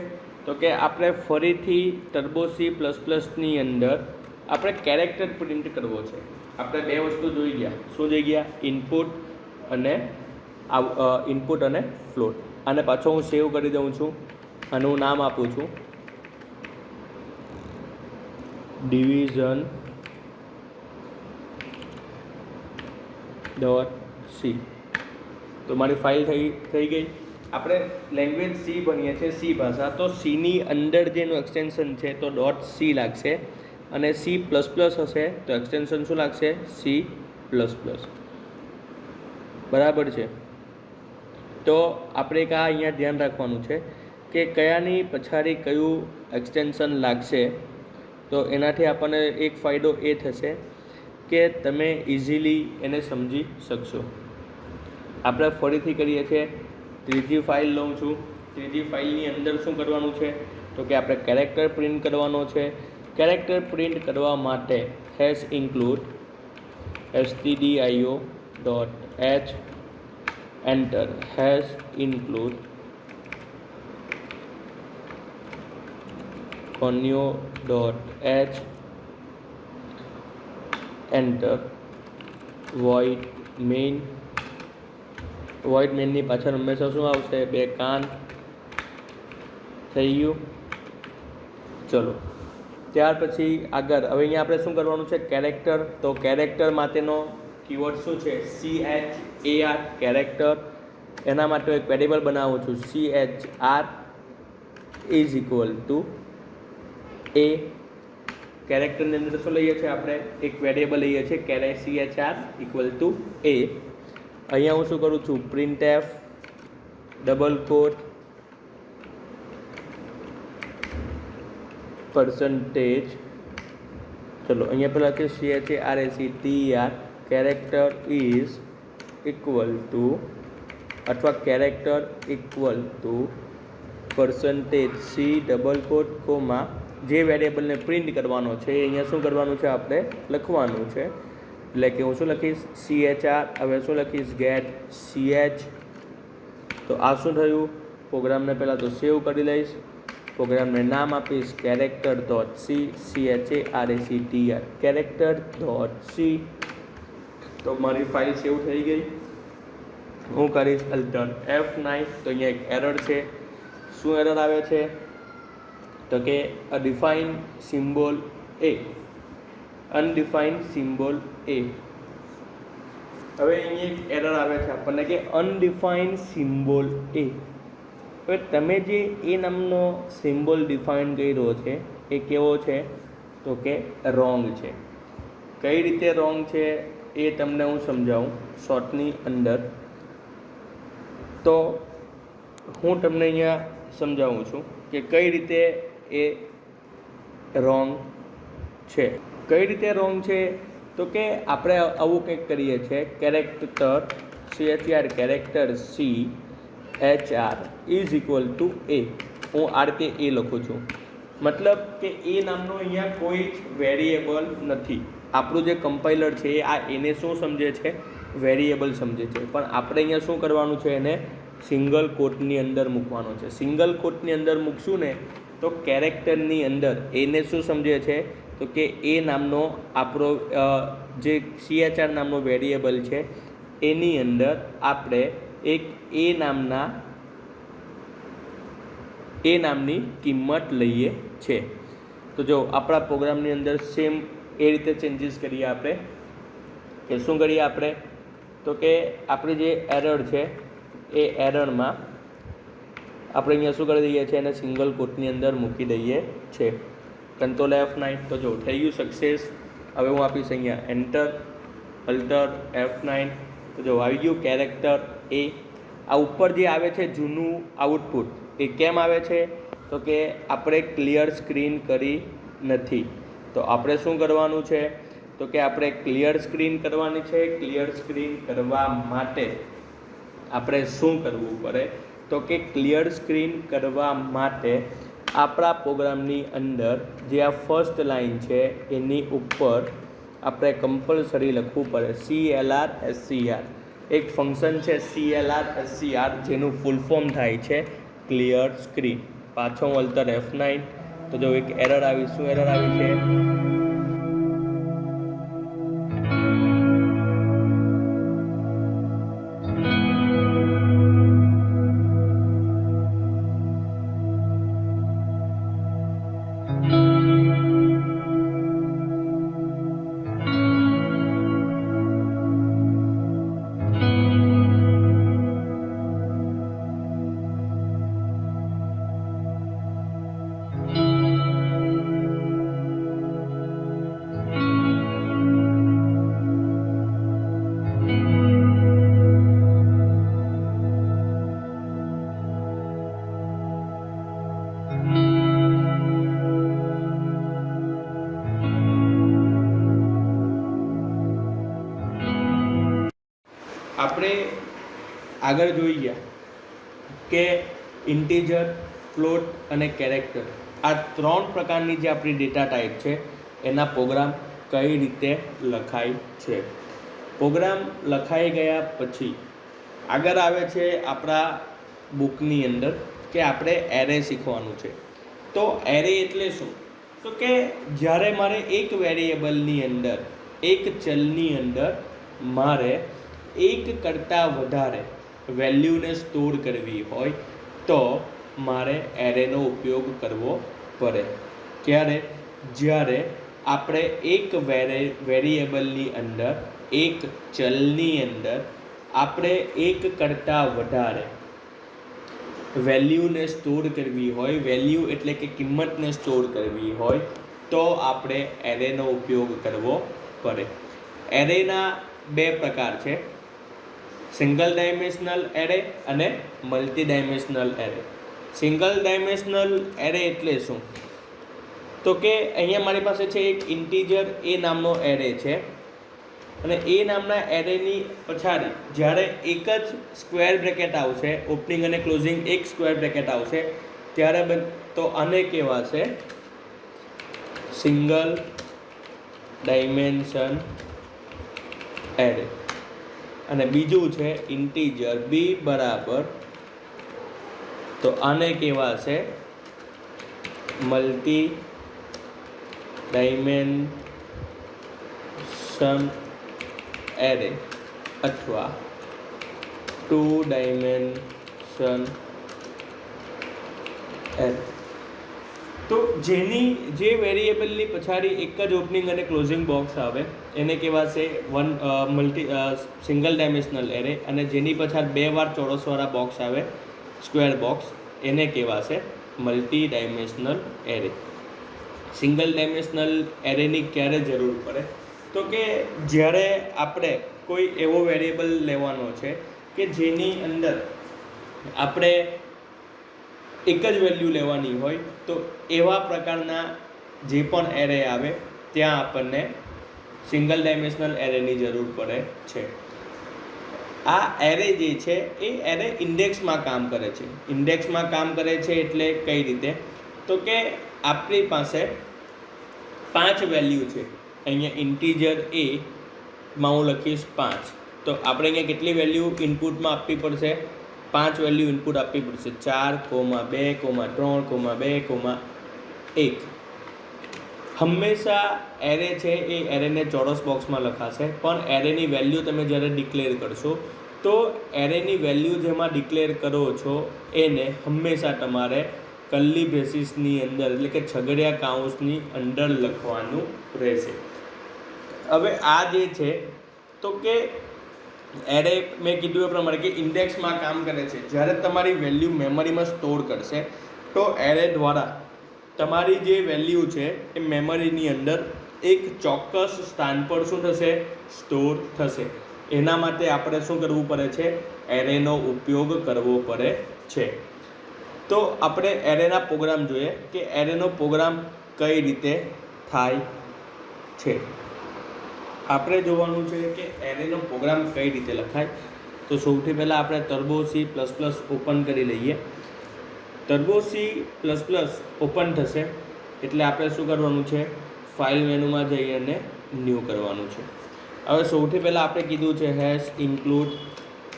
S1: તો કે આપણે ફરીથી ટર્બો C++ની અંદર આપણે કેરેક્ટર પ્રિન્ટ કરવો છે. આપણે બે વસ્તુ જોઈ ગયા. શું જોઈ ગયા? ઇનપુટ અને ફ્લોટ. અને પાછો હું સેવ કરી દઉં છું અને હું નામ આપું છું division.c. તો મારી ફાઇલ થઈ ગઈ. આપણે લેંગ્વેજ સી ભણીએ છીએ, સી ભાષા. તો સીની અંદર જેનું એક્સટેન્શન છે તો .c લાગશે અને C++ હશે તો એક્સટેન્શન શું લાગશે C++. બરાબર છે. તો આપણે એક આ અહીંયા ધ્યાન રાખવાનું છે કે કયાની પછાડી કયું એક્સટેન્શન લાગશે. તો એનાથી આપણને એક ફાયદો એ થશે કે તમે ઇઝીલી એને સમજી શકશો. આપણે ફરીથી કરીએ છીએ. ત્રીજી ફાઇલ લઉં છું. ત્રીજી ફાઇલની અંદર શું કરવાનું છે તો કે આપણે કેરેક્ટર પ્રિન્ટ કરવાનો છે. કેરેક્ટર પ્રિન્ટ કરવા માટે #include stdio.h enter #include conio.h enter void mainની પાછળ હંમેશા શું આવશે બે કાન. થઈ ગયું. ચલો ત્યાર પછી આગળ હવે અહીંયા આપણે શું કરવાનું છે કેરેક્ટર. તો કેરેક્ટર માટેનો કીવર્ડ શું છે CHAR કેરેક્ટર. એના માટે એક વેરિયેબલ બનાવું છું CHR ઇઝ ઇક્વલ ટુ એ કેરેક્ટરની અંદર શું લઈએ છીએ આપણે? એક વેરિયેબલ લઈએ છીએ CHR ઇક્વલ ટુ એ. અહીંયા હું શું કરું છું? પ્રિન્ટ એફ ડબલ કોટ %, ચલો અહીંયા પહેલાં છે CHARACTER character is equal to અથવા character equal to %C double quote comma જે વેરિયેબલને પ્રિન્ટ કરવાનો છે અહીંયા શું કરવાનું છે? આપણે લખવાનું છે. એટલે કે હું શું લખીશ? CHR. હવે શું લખીશ? Get CH. તો આ શું થયું? પ્રોગ્રામને પહેલાં તો સેવ કરી લઈશ. પ્રોગ્રામને નામ આપીશ character.c CHARACTER character.c. તો મારી ફાઇલ સેવ થઈ ગઈ. હું કરીશ અલ્ટર F9. તો અહીંયા એક એરર છે. શું એરર આવે છે? તો કે અનડિફાઇન્ડ સિમ્બોલ એ. અનડિફાઇન્ડ સિમ્બોલ એ. હવે અહીંયા એક એરર આવે છે આપણને કે અનડિફાઇન્ડ સિમ્બોલ એ. હવે તમે જે એ નામનો સિમ્બોલ ડિફાઇન કર્યો છે એ કેવો છે? તો કે રોંગ છે. કઈ રીતે રોંગ છે એ તમને હું સમજાવું શોર્ટની અંદર. તો હું તમને અહીંયા સમજાવું છું કે કઈ રીતે એ રોંગ છે. કઈ રીતે રોંગ છે? તો કે આપણે આવું કંઈક કરીએ છીએ character CHR character CHR is equal to A. હું આ રીતે એ લખું છું. મતલબ કે એ નામનો અહીંયા કોઈ જ વેરિયેબલ નથી. આપણું જે કમ્પાઇલર છે એ આ એને શું સમજે છે? વેરિયેબલ સમજે છે. પણ આપણે અહીંયા શું કરવાનું છે? એને સિંગલ કોટની અંદર મૂકવાનો છે. સિંગલ કોટની અંદર મૂકશું ને તો કેરેક્ટરની અંદર એને શું સમજે છે? તો કે એ નામનો આપણો જે CHR નામનો વેરિયેબલ છે એની અંદર આપણે એક એ નામની કિંમત લઈએ છે. તો જો આપણા પ્રોગ્રામની અંદર સેમ એ રીતે ચેન્જીસ કરીએ આપણે કે શું કરીએ આપણે? તો કે આપણી જે એરર છે એ એરરમાં આપણે અહીંયા શું કરી દઈએ છીએ? એને સિંગલ કોટની અંદર મૂકી દઈએ છે. Control F9. તો જો થઈ ગયું સક્સેસ. હવે હું આપીશ અહીંયા એન્ટર અલ્ટર F9. તો જો આવી ગયું કેરેક્ટર એ. આ ઉપર જે આવે છે જૂનું આઉટપુટ એ કેમ આવે છે? તો કે આપણે ક્લિયર સ્ક્રીન કરી નથી. તો આપણે શું કરવાનું છે? તો કે આપણે ક્લિયર સ્ક્રીન કરવાની છે. ક્લિયર સ્ક્રીન કરવા માટે આપણે શું કરવું પડે? તો કે ક્લિયર સ્ક્રીન કરવા માટે આપણા પ્રોગ્રામની અંદર જે આ ફર્સ્ટ લાઇન છે એની ઉપર આપણે કમ્પલસરી લખવું પડે CLR SCR. એક ફંક્શન છે CLR SCR જેનું ફૂલ ફોર્મ થાય છે ક્લિયર સ્ક્રીન. પાછો હું અલ્ટર F9. તો જો એક એરર આવી. શું એરર આવી છે? આપણે આગળ જોઈ ગયા કે ઇન્ટીજર, ફ્લોટ અને કેરેક્ટર આ ત્રણ પ્રકારની જે આપણી ડેટા ટાઈપ છે એના પ્રોગ્રામ કઈ રીતે લખાય છે. પ્રોગ્રામ લખાઈ ગયા પછી આગળ આવે છે આપણા બુકની અંદર કે આપણે એરે શીખવાનું છે. તો એરે એટલે શું? તો કે જ્યારે મારે એક વેરિયેબલની અંદર એક ચલની અંદર મારે એક કરતાં વધારે વેલ્યુને સ્ટોર કરવી હોય તો મારે એરેનો ઉપયોગ કરવો પડે. ક્યારે? જ્યારે આપણે એક વેરિયેબલની અંદર એક ચલની અંદર આપણે એક કરતાં વધારે વેલ્યુને સ્ટોર કરવી હોય, વેલ્યુ એટલે કે કિંમતને સ્ટોર કરવી હોય તો આપણે એરેનો ઉપયોગ કરવો પડે. એરેના બે પ્રકાર છે, સિંગલ ડાયમેન્શનલ એરે અને multi dimensional array. Single dimensional array એટલે શું? તો કે અહીંયા મારી પાસે છે એક ઇન્ટીજર એ નામનો એરે છે અને એ નામના એરેની પછાડી જ્યારે એક જ સ્ક્વેર બ્રેકેટ આવશે, ઓપનિંગ અને ક્લોઝિંગ એક સ્ક્વેર બ્રેકેટ આવશે ત્યારે તો આને કહેવાશે સિંગલ ડાયમેન્શન એરે. અને બીજું છે ઇન્ટીજર બી બરાબર, તો આને કહેવાશે મલ્ટી ડાયમેન્શન એરે અથવા 2 ડાયમેન્શન એરે. તો જે વેરિયેબલની પછાડી એક જ ઓપનિંગ અને ક્લોઝિંગ બોક્સ આવે એને કહેવાશે સિંગલ ડાયમેન્શનલ એરે, અને જેની પછાડ બે વાર ચોરસવાળા બોક્સ આવે સ્ક્વેર બોક્સ એને કહેવાશે multi dimensional array. Single dimensional એરેની ક્યારે જરૂર પડે? તો કે જ્યારે આપણે કોઈ એવો વેરિયેબલ લેવાનો છે કે જેની અંદર આપણે એક જ વેલ્યુ લેવાની હોય, તો એવા પ્રકારના જે પણ એરે આવે ત્યાં આપણને સિંગલ ડાયમેન્શનલ એરેની જરૂર પડે છે. આ એરે જે છે એ એરે ઇન્ડેક્સમાં કામ કરે છે. ઇન્ડેક્સમાં કામ કરે છે એટલે કઈ રીતે? તો કે આપણી પાસે 5 વેલ્યુ છે. અહીંયા ઇન્ટીજર એ માં હું લખીશ 5, તો આપણે અહીંયા કેટલી વેલ્યુ ઇનપુટમાં આપવી પડશે? 5 વેલ્યુ ઇનપુટ આપવી પડશે, 4, 2, 3, 2, 1. હંમેશા એરે છે એ એરેને ચોરસ બોક્સમાં લખાશે, પણ એરેની વેલ્યુ તમે જ્યારે ડિક્લેર કરશો તો એરેની વેલ્યુ જેમાં ડિક્લેર કરો છો એને હંમેશા તમારે કર્લી બ્રેસીસની અંદર એટલે કે છગડિયા કાઉન્સની અંદર લખવાનું રહેશે. હવે આ જે છે તો કે એરે મેં કીધું એ પ્રમાણે કે ઇન્ડેક્સમાં કામ કરે છે. જ્યારે તમારી વેલ્યુ મેમરીમાં સ્ટોર કરશે તો એરે દ્વારા તમારી જે વેલ્યુ છે એ મેમરીની અંદર એક ચોક્કસ સ્થાન પર શું થશે? સ્ટોર થશે. એના માટે આપણે શું કરવું પડે છે? એરેનો ઉપયોગ કરવો પડે છે. તો આપણે એરેના પ્રોગ્રામ જોઈએ કે એરેનો પ્રોગ્રામ કઈ રીતે થાય છે. આપણે જોવાનું છે કે એરેનો પ્રોગ્રામ કઈ રીતે લખાય. તો સૌથી પહેલાં આપણે ટર્બો C++ ઓપન કરી લઈએ. ટર્બો C++ ઓપન થશે એટલે આપણે શું કરવાનું છે? ફાઇલ મેનુમાં જઈ અને ન્યૂ કરવાનું છે. હવે સૌથી પહેલાં આપણે કીધું છે #include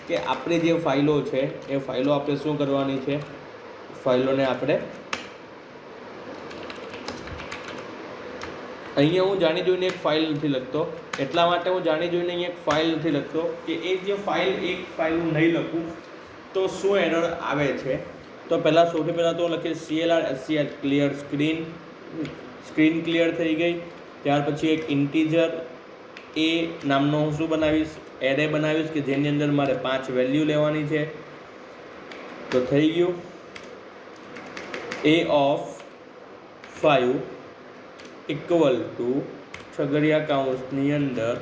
S1: કે આપણી જે ફાઇલો છે એ ફાઇલો આપણે શું કરવાની છે? ફાઇલોને આપણે અહીંયા હું જાણી જોઈને એક ફાઇલ નથી લખતો, એટલા માટે હું જાણી જોઈને અહીંયા એક ફાઇલ નથી લખતો કે એક ફાઇલ હું નહીં લખું તો શું એરર આવે છે. તો સૌથી પહેલાં તો હું લખીશ CLR ક્લિયર સ્ક્રીન ક્લિયર થઈ ગઈ. ત્યાર પછી એક ઇન્ટીજર એ નામનો હું શું બનાવીશ? એરે બનાવીશ કે જેની અંદર મારે 5 વેલ્યુ લેવાની છે. તો થઈ ગયું. A of 5 ઇક્વલ ટુ છગડિયા કાઉન્સની અંદર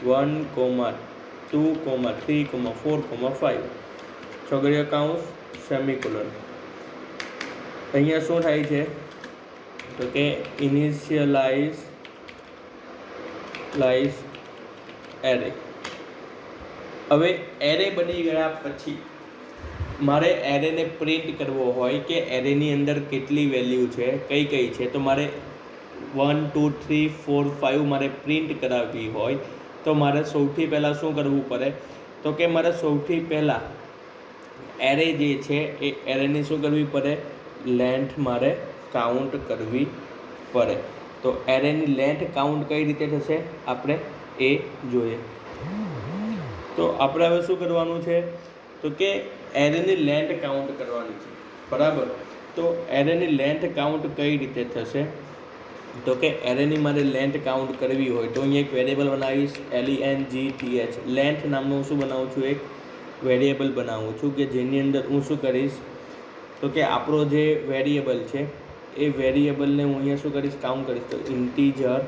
S1: 1, 2, 3, 4, 5 છગડિયા કાઉન્સ સેમિકોલન. અહીંયા શું થાય છે? તો કે ઇનિશિયલાઇઝ એરે. હવે એરે બની ગયા પછી મારે એરેને પ્રિન્ટ કરવો હોય કે એરેની અંદર કેટલી વેલ્યુ છે, કઈ છે, તો મારે 1, 2, 3, 4, 5 મારે પ્રિન્ટ કરાવવી હોય તો મારે સૌથી પહેલાં શું કરવું પડે? તો કે મારે સૌથી પહેલાં એરે જે છે એ એરેની શું કરવી પડે? લેન્થ મારે કાઉન્ટ કરવી પડે. તો એરેની લેન્થ કાઉન્ટ કઈ રીતે થશે આપણે એ જોઈએ. તો આપણે હવે શું કરવાનું છે? તો કે એરેની લેન્થ કાઉન્ટ કરવાની છે, બરાબર. તો એરેની લેન્થ કાઉન્ટ કઈ રીતે થશે? તો કે એરેની મારે લેન્થ કાઉન્ટ કરવી હોય તો અહીંયા એક વેરિયેબલ બનાવીશ LENGTH. લેન્થ નામનું શું બનાવું છું? એક વેરિયેબલ બનાવું છું કે જેની અંદર હું શું કરીશ? તો કે આપણો જે વેરિયેબલ છે એ વેરિયેબલને હું અહીંયા શું કરીશ, કાઉન્ટ કરીશ. તો ઇન્ટીજર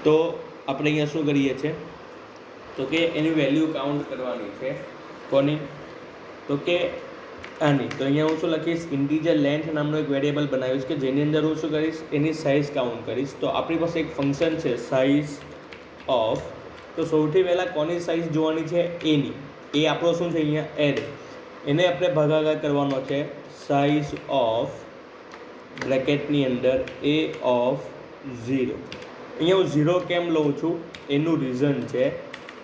S1: તો આપણે અહીંયા શું કરીએ છીએ તો કે એની વેલ્યુ કાઉન્ટ કરવાની છે. કોની? તો કે આની. તો અહીંયા હું શું લખીશ, ઇન્ટીજર લેન્થ નામનો એક વેરિયેબલ બનાવીશ કે જેની અંદર હું શું કરીશ, એની સાઇઝ કાઉન્ટ કરીશ. તો આપણી પાસે એક ફંક્શન છે સાઇઝ ઓફ. તો સૌથી પહેલાં કોની સાઇઝ જોવાની છે? એની. એ આપણો શું છે અહીંયા એરે. એને આપણે ભાગાકાર કરવાનો છે સાઇઝ ઓફ બ્રેકેટની અંદર એ ઓફ 0. અહીંયા હું 0 કેમ લઉં છું એનું રીઝન છે.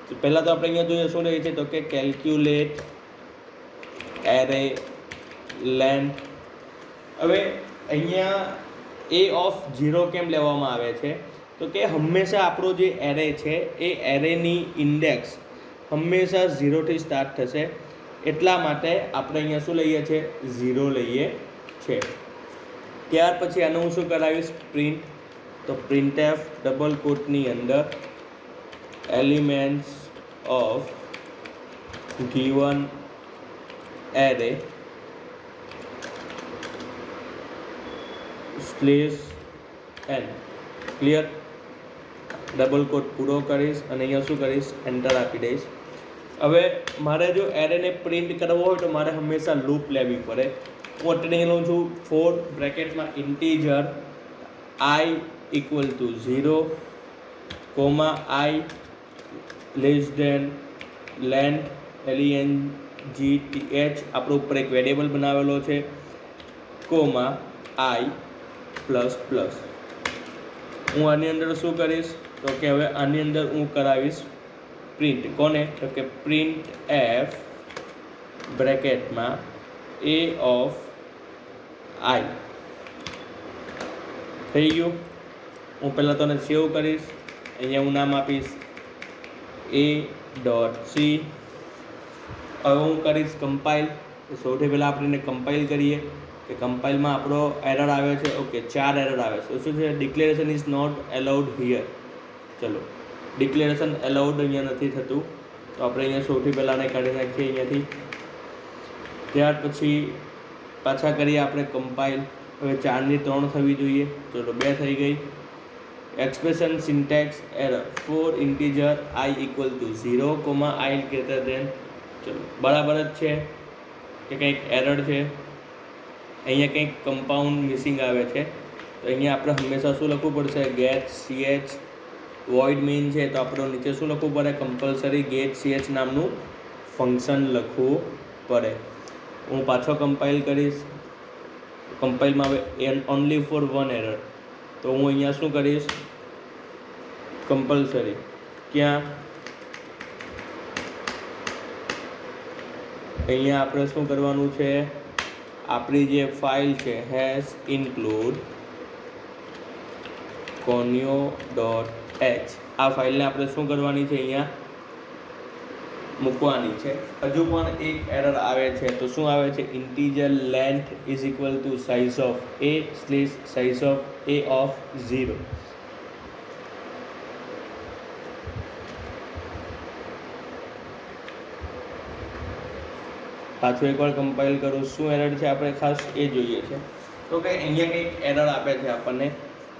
S1: તો પહેલાં તો આપણે અહીંયા જોઈએ શું રહે છે તો કે કેલ્ક્યુલેટ એરે લેન્થ. હવે અહીંયા એ ઓફ 0 કેમ લેવામાં આવે છે તો કે હંમેશા આપણો જે એરે છે એ એરેની ઇન્ડેક્સ હંમેશા 0થી સ્ટાર્ટ થશે. એટલા માટે આપણે અહીંયા શું લઈએ છીએ, 0 લઈએ છીએ. ત્યાર પછી આનું હું શું કરાવીશ, પ્રિન્ટ. તો printf ડબલ કોટની અંદર elements of given array /n. Clear? Double quote પૂરો કરીશ અને અહીંયા શું કરીશ, એન્ટર આપી દઈશ. હવે મારે જો એરેને પ્રિન્ટ કરવો હોય તો મારે હંમેશા લૂપ લેવી પડે. હું અત્યારે લઉં છું ફોર બ્રેકેટમાં integer i equal to 0, i less than length length આપણો ઉપર એક વેરિયેબલ બનાવેલો છે, i પ્લસ પ્લસ. હું આની અંદર શું કરીશ તો કે હવે આની અંદર હું કરાવીશ પ્રિન્ટ. કોને? તો કે પ્રિન્ટ એફ બ્રેકેટમાં એ ઓફ i. થઈ ગયું. હું પહેલાં તને સેવ કરીશ. અહીંયા હું નામ આપીશ a.c. હવે હું કરીશ કમ્પાઇલ. સૌથી પહેલાં આપણે એને કમ્પાઇલ કરીએ કે કમ્પાઇલમાં આપણો એરર આવે છે. ઓકે, 4 એરર આવે છે. શું છે? Declaration is not allowed here. ચલો, ડિક્લેરેશન એલાઉડ અહીંયા નથી થતું. તો આપણે અહીંયા સૌથી પહેલાં આને કાઢી નાખીએ અહીંયાથી. ત્યાર પછી પાછા કરીએ આપણે કમ્પાઇલ. હવે 4 ની 3 થવી જોઈએ. ચલો, 2 થઈ ગઈ. Expression syntax error for integer i equal to 0, i greater than. ચલો, બરાબર જ છે કે કંઈક એરર છે? અહીંયા કંઈક કમ્પાઉન્ડ મિસિંગ આવે છે. તો અહીંયા આપણે હંમેશા શું લખવું પડશે, ગેટ ch. વોઇડ મેઇન છે તો આપણે નીચે શું લખવું પડે, કમ્પલસરી ગેટ ch નામનું ફંક્શન લખવું પડે. હું પાછો કમ્પાઇલ કરીશ. કમ્પાઇલમાં હવે ઓનલી ફોર 1 એરર. તો હું અહીંયા શું કરીશ, કમ્પલસરી. ક્યાં? અહીંયા આપણે શું કરવાનું છે, આપણી જે ફાઇલ છે હેશ ઇન્ક્લુડ conio.h. આ ફાઇલને આપણે શું કરવાની છે, અહીંયા મૂકવાની છે. હજુ પણ એક એરર આવે છે. તો શું આવે છે, integer length is equal two size of a slash size of a of 0. પાછું એકવાર કમ્પાઇલ કરું. શું એરર છે આપણે ખાસ એ જોઈએ છે. તો કે અહીંયા કંઈક એરર આપે છે આપણને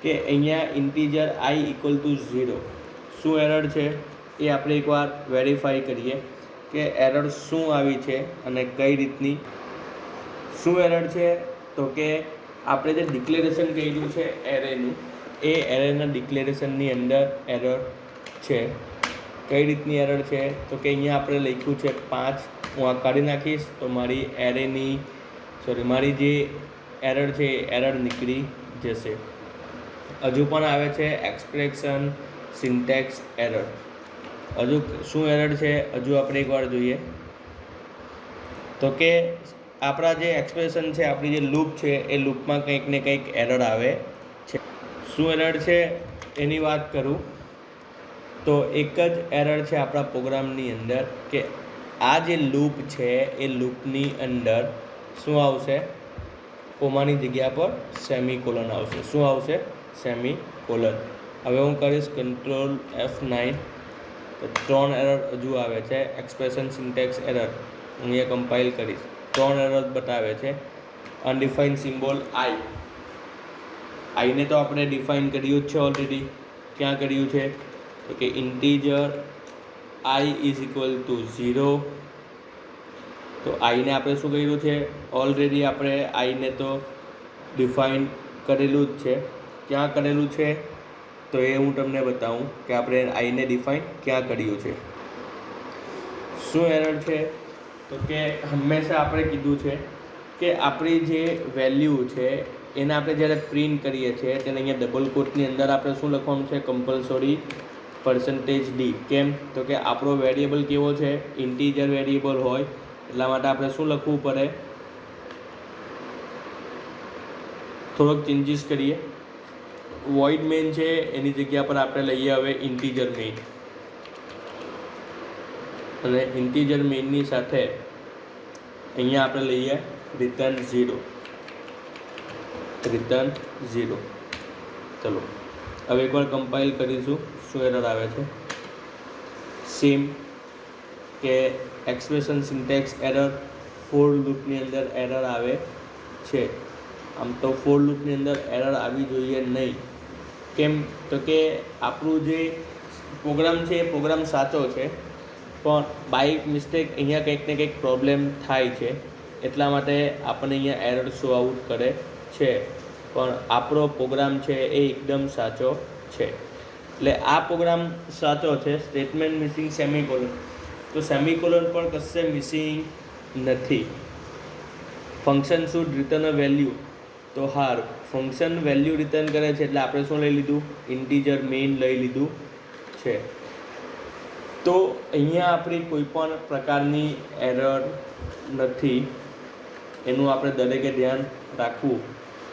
S1: કે અહીંયા ઇન્ટીજર i ઇક્વલ ટુ 0. શું એરર છે એ આપણે એકવાર વેરીફાઈ કરીએ કે એરર શું આવી છે અને કઈ રીતની. શું એરર છે તો કે આપણે જે ડિક્લેરેશન કર્યું છે એરેનું, એ એરેના ડિક્લેરેશનની અંદર એરર છે. કઈ રીતની એરર છે તો કે અહીંયા આપણે લખ્યું છે 5. હું આ કાઢી નાખીશ તો મારી મારી જે એરર છે એ એરર નીકળી જશે. હજુ પણ આવે છે એક્સપ્રેશન સિન્ટેક્સ એરર. હજુ શું એરર છે હજુ આપણે એકવાર જોઈએ તો કે આપણા જે એક્સપ્રેશન છે, આપણી જે લૂપ છે એ લૂપમાં કંઈક ને કંઈક એરર આવે છે. શું એરર છે એની વાત કરું તો એક જ એરર છે આપણા પ્રોગ્રામની અંદર કે આ જે લૂપ છે એ લૂપની અંદર શું આવશે, કોમાની જગ્યા પર સેમિકોલન આવશે. શું આવશે? સેમિકોલન. કોલન. હવે હું કરીશ કંટ્રોલ F9 તો 3 એરર હજુ આવે છે. એક્સપ્રેશન સિન્ટેક્સ એરર અહીંયા કમ્પાઇલ કરીશ, 3 એરર બતાવે છે. અનડિફાઇન સિમ્બોલ આઈને તો આપણે ડિફાઇન કર્યું જ છે ઓલરેડી. ક્યાં કર્યું છે તો કે integer i is equal two 0. તો આઈને આપણે શું કર્યું છે, ઓલરેડી આપણે આઈને તો ડિફાઇન કરેલું જ છે. ક્યાં કરેલું છે તો એ હું તમને બતાવું કે આપણે આઈને ડિફાઇન ક્યાં કર્યું છે. શું એરર છે તો કે હંમેશા આપણે કીધું છે કે આપણી જે વેલ્યુ છે એને આપણે જ્યારે પ્રિન્ટ કરીએ છીએ તેને અહીંયા ડબલ કોટની અંદર આપણે શું લખવાનું છે, કમ્પલસરી %d. કેમ તો કે આપણો વેરિયેબલ કેવો છે, ઇન્ટીજર વેરિયેબલ હોય એટલા માટે આપણે શું લખવું પડે, થોડોક ચેન્જીસ કરીએ. વોઇડ મેઇન છે એની જગ્યા પર આપણે લઈએ હવે ઇન્ટીજર મેઇન, અને ઇન્ટીજર મેઇનની સાથે અહીંયા આપણે લઈએ રિટર્ન 0. ચલો હવે એકવાર કમ્પાઇલ કરીશું શું એરર આવે છે. સેમ કે એક્સપ્રેશન સિન્ટેક્સ એરર, ફોર લૂપની અંદર એરર આવે છે. આમ તો ફોર લૂપની અંદર એરર આવી જોઈએ નહીં. કેમ તો કે આપણું જે પ્રોગ્રામ છે એ પ્રોગ્રામ સાચો છે, પણ બાય મિસ્ટેક અહીંયા કંઈક ને કંઈક પ્રોબ્લેમ થાય છે એટલા માટે આપણને અહીંયા એરર શો આઉટ કરે છે. પણ આપણો પ્રોગ્રામ છે એ એકદમ સાચો છે. એટલે આ પ્રોગ્રામ સાચો છે. સ્ટેટમેન્ટ મિસિંગ સેમિકોલન, તો સેમિકોલન પણ કશે મિસિંગ નથી. Function should return a value, તો હાર ફંક્શન વેલ્યુ રિટર્ન કરે છે એટલે આપણે શું લઈ લીધું, ઇન્ટીજર મેઇન લઈ લીધું છે. તો અહીંયા આપણી કોઈ પણ પ્રકારની એરર નથી, એનું આપણે દરેકે ધ્યાન રાખવું.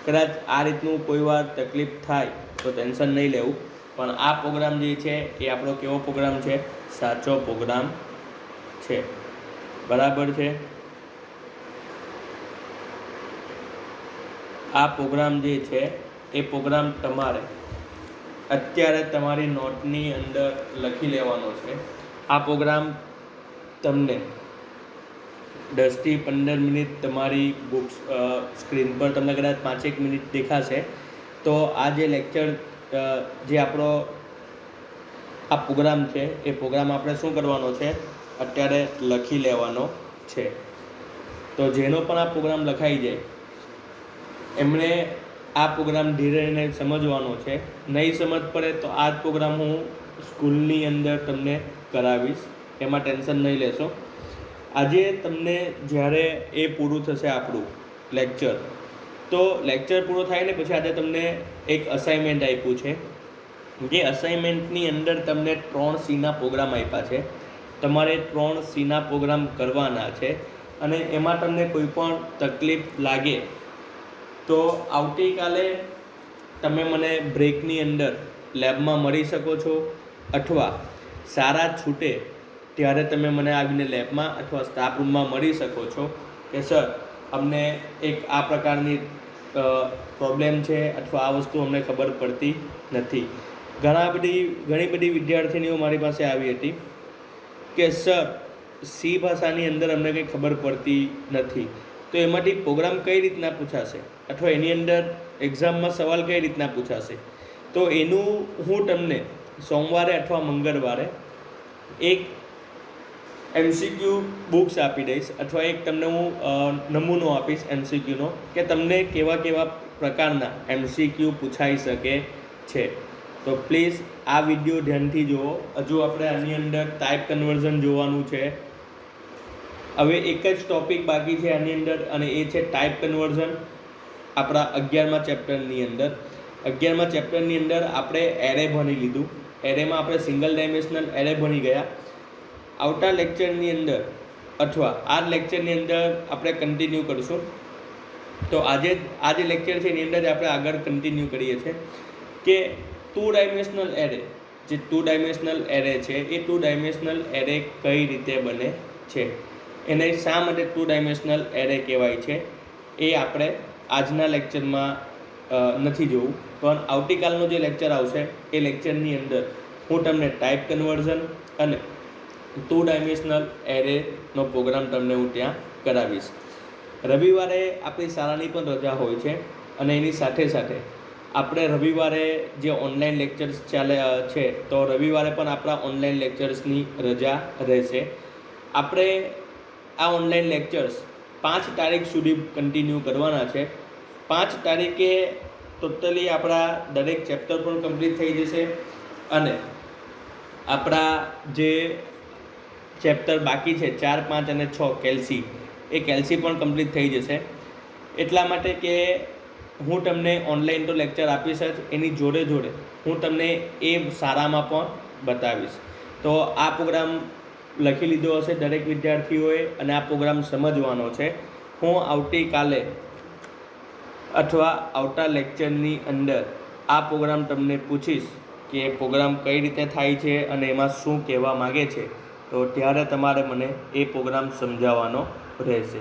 S1: કદાચ આ રીતનું કોઈ વાર તકલીફ થાય તો ટેન્શન નહીં લેવું, પણ આ પ્રોગ્રામ જે છે એ આપણો કેવો પ્રોગ્રામ છે, સાચો પ્રોગ્રામ છે. બરાબર છે. આ પ્રોગ્રામ જે છે એ પ્રોગ્રામ તમારે અત્યારે તમારી નોટની અંદર લખી લેવાનો છે. આ પ્રોગ્રામ તમને 10 થી 15 મિનિટ તમારી બુક્સ સ્ક્રીન પર તમને કદાચ 5-1 મિનિટ દેખાશે. તો આ જે લેક્ચર જે આપણો આ પ્રોગ્રામ છે એ પ્રોગ્રામ આપણે શું કરવાનો છે, અત્યારે લખી લેવાનો છે. તો જેનો પણ આ પ્રોગ્રામ લખાઈ જાય એમણે આ પ્રોગ્રામ ધીરે ધીરે સમજવાનો છે. નહીં સમજ પડે તો આ જ પ્રોગ્રામ હું સ્કૂલની અંદર તમને કરાવીશ, એમાં ટેન્શન નહીં લેશો. આજે તમને જ્યારે એ પૂરું થશે આપણું લેક્ચર, તો લેક્ચર પૂરો થાય ને પછી આજે તમને એક અસાઇનમેન્ટ આપ્યું છે. જે અસાઇનમેન્ટની અંદર તમને 3C પ્રોગ્રામ આપ્યા છે. તમારે 3C પ્રોગ્રામ કરવાના છે, અને એમાં તમને કોઈ પણ તકલીફ લાગે તો આવતીકાલે તમે મને બ્રેકની અંદર લેબમાં મળી શકો છો, અથવા સારા છૂટે ત્યારે તમે મને આવીને લેબમાં અથવા સ્ટાફ રૂમમાં મળી શકો છો કે સર અમને એક આ પ્રકારની પ્રોબ્લેમ છે અથવા આ વસ્તુ અમને ખબર પડતી નથી. ઘણી બધી વિદ્યાર્થીનીઓ મારી પાસે આવી હતી કે સર સી ભાષાની અંદર અમને કંઈ ખબર પડતી નથી, તો એમાંથી પ્રોગ્રામ કઈ રીતના પૂછાશે અથવા એની અંદર એક્ઝામમાં સવાલ કઈ રીતના પૂછાશે. તો એનું હું તમને સોમવારે અથવા મંગળવારે એક MCQ બુક્સ આપી દઈશ, અથવા એક તમને હું નમૂનો આપીશ MCQનો કે તમને કેવા કેવા પ્રકારના MCQ પૂછાઈ શકે છે. તો પ્લીઝ આ વિડીયો ધ્યાનથી જુઓ. હજુ આપણે આની અંદર ટાઈપ કન્વર્ઝન જોવાનું છે. હવે એક જ ટૉપિક બાકી છે આની અંદર, અને એ છે ટાઈપ કન્વર્ઝન. આપણા 11મા ચેપ્ટરની અંદર 11મા ચેપ્ટરની અંદર આપણે એરે ભણી લીધું. એરેમાં આપણે સિંગલ ડાયમેન્શનલ એરે ભણી ગયા. આવતા લેક્ચરની અંદર અથવા આ લેક્ચરની અંદર આપણે કન્ટિન્યુ કરીશું. તો આજે આ જે લેક્ચર છે એની અંદર જ આપણે આગળ કન્ટિન્યુ કરીએ છીએ કે 2 ડાયમેન્શનલ એરે, જે 2 ડાયમેન્શનલ એરે છે એ 2 ડાયમેન્શનલ એરે કઈ રીતે બને છે, એને શા માટે 2 ડાયમેન્શનલ એરે કહેવાય છે, એ આપણે આજના લેક્ચરમાં નથી જોવું, પણ આવતીકાલનો જે લેક્ચર આવશે એ લેક્ચરની અંદર હું તમને ટાઈપ કન્વર્ઝન અને 2 ડાયમેન્શનલ એરેનો પ્રોગ્રામ તમને હું ત્યાં કરાવીશ. રવિવારે આપણી શાળાની પણ રજા હોય છે અને એની સાથે સાથે આપણે રવિવારે જે ઓનલાઈન લેક્ચર્સ ચાલે છે તો રવિવારે પણ આપણા ઓનલાઈન લેક્ચર્સની રજા રહેશે. આપણે આ ઓનલાઈન લેક્ચર્સ 5 તારીખ સુધી કન્ટિન્યુ કરવાના છે. 5 તારીખે ટોટલી આપણા દરેક ચેપ્ટર પણ કમ્પ્લીટ થઈ જશે અને આપણા જે ચેપ્ટર બાકી છે 4, 5 અને 6 કેલ્સી, એ કેલ્સી પણ કમ્પ્લીટ થઈ જશે. એટલા માટે કે હું તમને ઓનલાઈન તો લેક્ચર આપીશ જ, એની જોડે જોડે હું તમને એ સારામાં પણ બતાવીશ. તો આ પ્રોગ્રામ લખી લીધો હશે દરેક વિદ્યાર્થીઓએ અને આ પ્રોગ્રામ સમજવાનો છે. હું આવતીકાલે અથવા આવતા લેક્ચરની અંદર આ પ્રોગ્રામ તમને પૂછીશ કે પ્રોગ્રામ કઈ રીતે થાય છે અને એમાં શું કહેવા માગે છે, તો ત્યારે તમારે મને એ પ્રોગ્રામ સમજાવવાનો રહેશે.